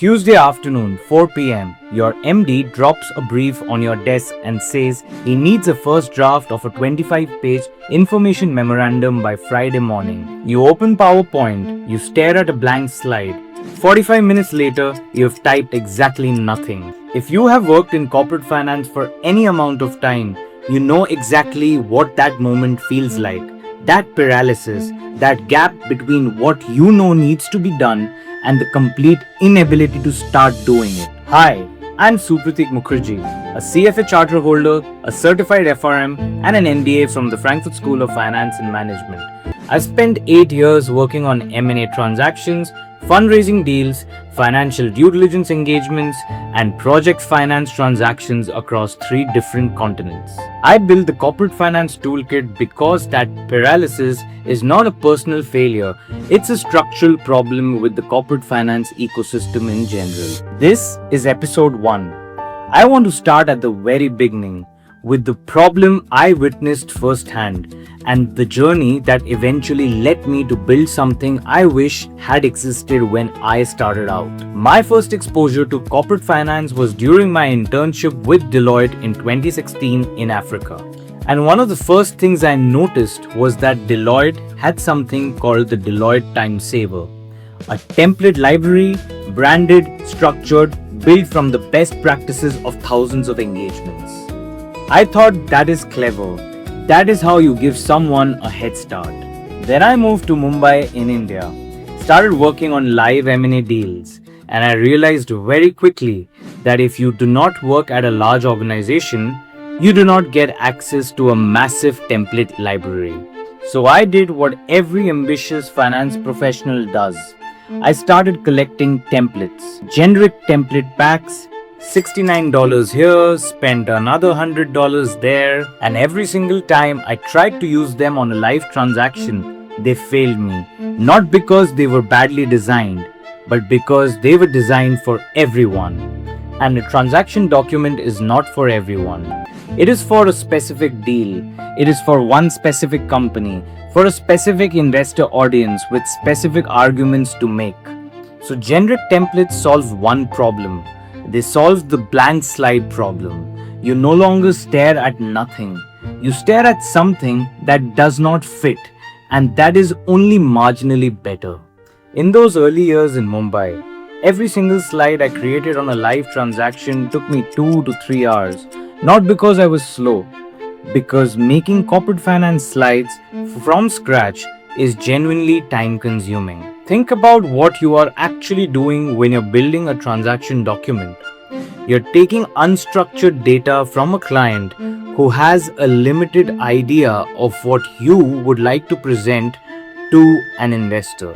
Tuesday afternoon, 4 p.m., your MD drops a brief on your desk and says he needs a first draft of a 25-page information memorandum by Friday morning. You open PowerPoint, you stare at a blank slide. 45 minutes later, you have typed exactly nothing. If you have worked in corporate finance for any amount of time, you know exactly what that moment feels like. That paralysis, that gap between what you know needs to be done and the complete inability to start doing it. Hi, I'm Supratik Mukherjee, a CFA charter holder, a certified FRM, and an MBA from the Frankfurt School of Finance and Management. I spent 8 years working on M&A transactions, fundraising deals, financial due diligence engagements, and project finance transactions across 3 different continents. I built the Corporate Finance Toolkit because that paralysis is not a personal failure, it's a structural problem with the corporate finance ecosystem in general. This is episode 1. I want to start at the very beginning with the problem I witnessed firsthand and the journey that eventually led me to build something I wish had existed when I started out. My first exposure to corporate finance was during my internship with Deloitte in 2016 in Africa. And one of the first things I noticed was that Deloitte had something called the Deloitte Time Saver, a template library, branded, structured, built from the best practices of thousands of engagements. I thought that is clever. That is how you give someone a head start. Then I moved to Mumbai in India, started working on live M&A deals, and I realized very quickly that if you do not work at a large organization, you do not get access to a massive template library. So I did what every ambitious finance professional does. I started collecting templates, generic template packs, $69 here, spent another $100 there, and every single time I tried to use them on a live transaction, they failed me. Not because they were badly designed, but because they were designed for everyone. And a transaction document is not for everyone. It is for a specific deal. It is for one specific company, for a specific investor audience with specific arguments to make. So generic templates solve one problem. They solve the blank slide problem. You no longer stare at nothing. You stare at something that does not fit, and that is only marginally better. In those early years in Mumbai, every single slide I created on a live transaction took me 2 to 3 hours. Not because I was slow, because making corporate finance slides from scratch is genuinely time consuming. Think about what you are actually doing when you're building a transaction document. You're taking unstructured data from a client who has a limited idea of what you would like to present to an investor.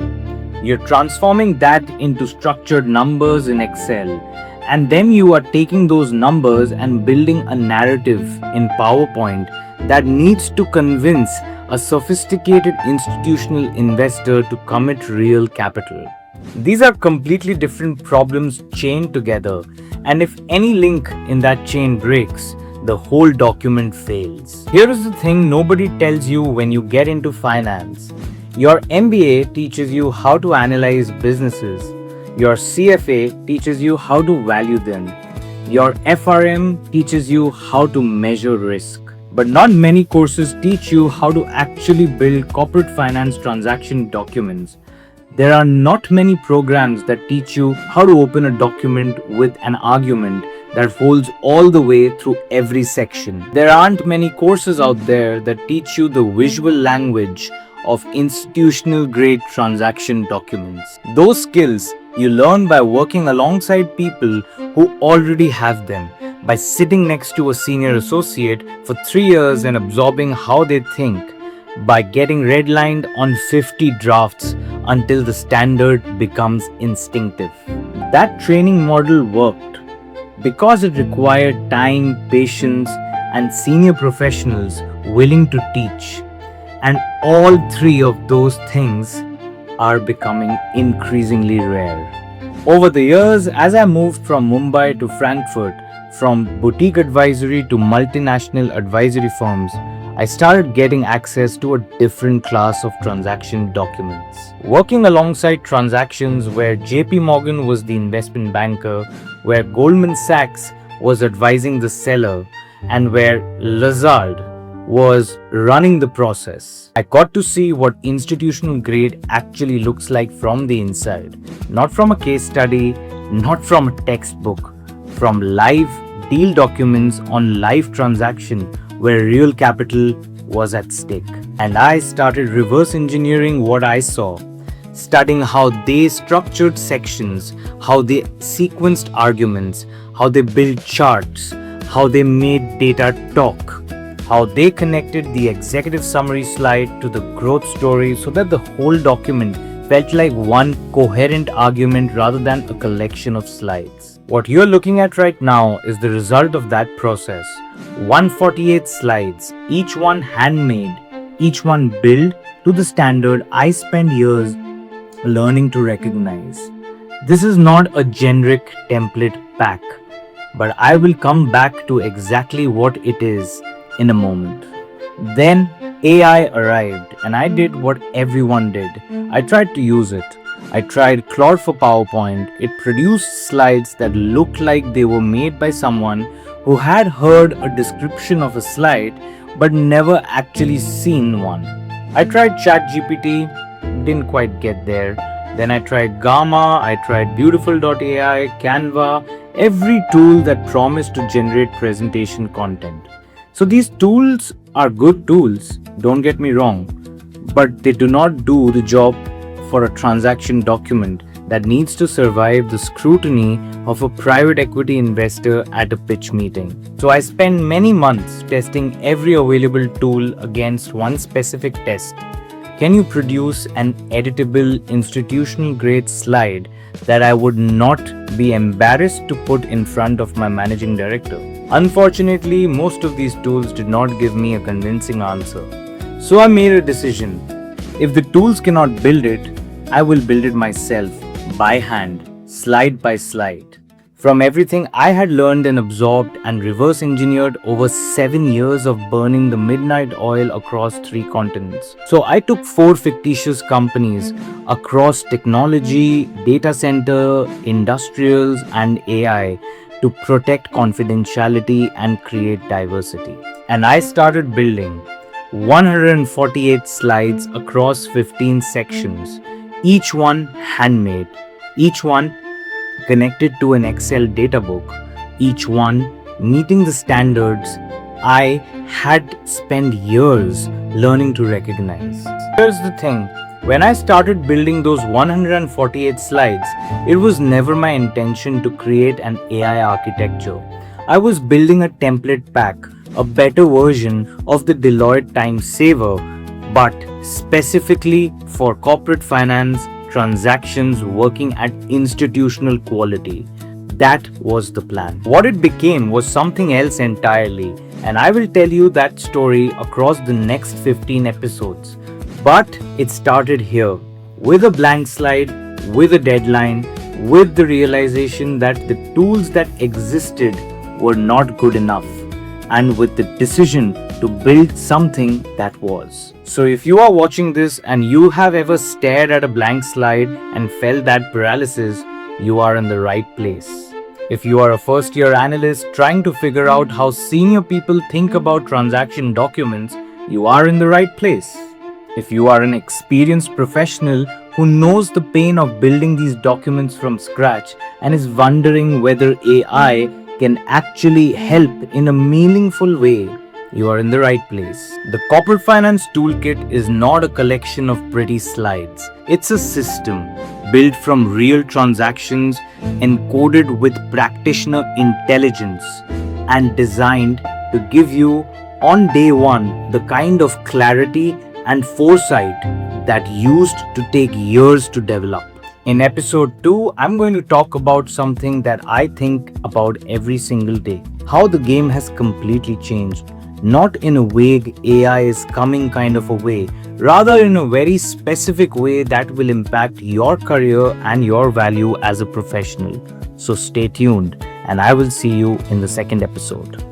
You're transforming that into structured numbers in Excel, and then you are taking those numbers and building a narrative in PowerPoint that needs to convince a sophisticated institutional investor to commit real capital. These are completely different problems chained together, and if any link in that chain breaks, the whole document fails. Here is the thing nobody tells you when you get into finance. Your MBA teaches you how to analyze businesses. Your CFA teaches you how to value them. Your FRM teaches you how to measure risk. But not many courses teach you how to actually build corporate finance transaction documents. There are not many programs that teach you how to open a document with an argument that folds all the way through every section. There aren't many courses out there that teach you the visual language of institutional grade transaction documents. Those skills you learn by working alongside people who already have them, by sitting next to a senior associate for 3 years and absorbing how they think, by getting redlined on 50 drafts until the standard becomes instinctive. That training model worked because it required time, patience, and senior professionals willing to teach. And all 3 of those things are becoming increasingly rare. Over the years, as I moved from Mumbai to Frankfurt, from boutique advisory to multinational advisory firms, I started getting access to a different class of transaction documents. Working alongside transactions where JP Morgan was the investment banker, where Goldman Sachs was advising the seller, and where Lazard was running the process. I got to see what institutional grade actually looks like from the inside, not from a case study, not from a textbook, from live deal documents on live transaction where real capital was at stake. And I started reverse engineering what I saw, studying how they structured sections, how they sequenced arguments, how they built charts, how they made data talk, how they connected the executive summary slide to the growth story so that the whole document felt like one coherent argument rather than a collection of slides. What you're looking at right now is the result of that process. 148 slides, each one handmade, each one built to the standard I spent years learning to recognize. This is not a generic template pack, but I will come back to exactly what it is in a moment. Then AI arrived and I did what everyone did. I tried to use it. I tried Claude for PowerPoint. It produced slides that looked like they were made by someone who had heard a description of a slide but never actually seen one. I tried ChatGPT, didn't quite get there. Then I tried Gamma, I tried Beautiful.ai, Canva, every tool that promised to generate presentation content. So these tools are good tools, don't get me wrong, but they do not do the job for a transaction document that needs to survive the scrutiny of a private equity investor at a pitch meeting. So I spent many months testing every available tool against one specific test. Can you produce an editable institutional grade slide that I would not be embarrassed to put in front of my managing director? Unfortunately, most of these tools did not give me a convincing answer. So I made a decision. If the tools cannot build it, I will build it myself, by hand, slide by slide. From everything I had learned and absorbed and reverse engineered over 7 years of burning the midnight oil across 3 continents. So I took 4 fictitious companies across technology, data center, industrials, and AI to protect confidentiality and create diversity. And I started building 148 slides across 15 sections, each one handmade, each one connected to an Excel databook, each one meeting the standards I had spent years learning to recognize. Here's the thing. When I started building those 148 slides, it was never my intention to create an AI architecture. I was building a template pack, a better version of the Deloitte time saver, but specifically for corporate finance transactions working at institutional quality. That was the plan. What it became was something else entirely, and I will tell you that story across the next 15 episodes. But it started here, with a blank slide, with a deadline, with the realization that the tools that existed were not good enough, and with the decision to build something that was. So if you are watching this and you have ever stared at a blank slide and felt that paralysis, you are in the right place. If you are a first-year analyst trying to figure out how senior people think about transaction documents, you are in the right place. If you are an experienced professional who knows the pain of building these documents from scratch and is wondering whether AI can actually help in a meaningful way, you are in the right place. The Corporate Finance Toolkit is not a collection of pretty slides. It's a system built from real transactions, encoded with practitioner intelligence, and designed to give you, on day one, the kind of clarity and foresight that used to take years to develop. In episode 2, I'm going to talk about something that I think about every single day. How the game has completely changed. Not in a vague AI is coming kind of a way, rather in a very specific way that will impact your career and your value as a professional. So stay tuned, and I will see you in the second episode.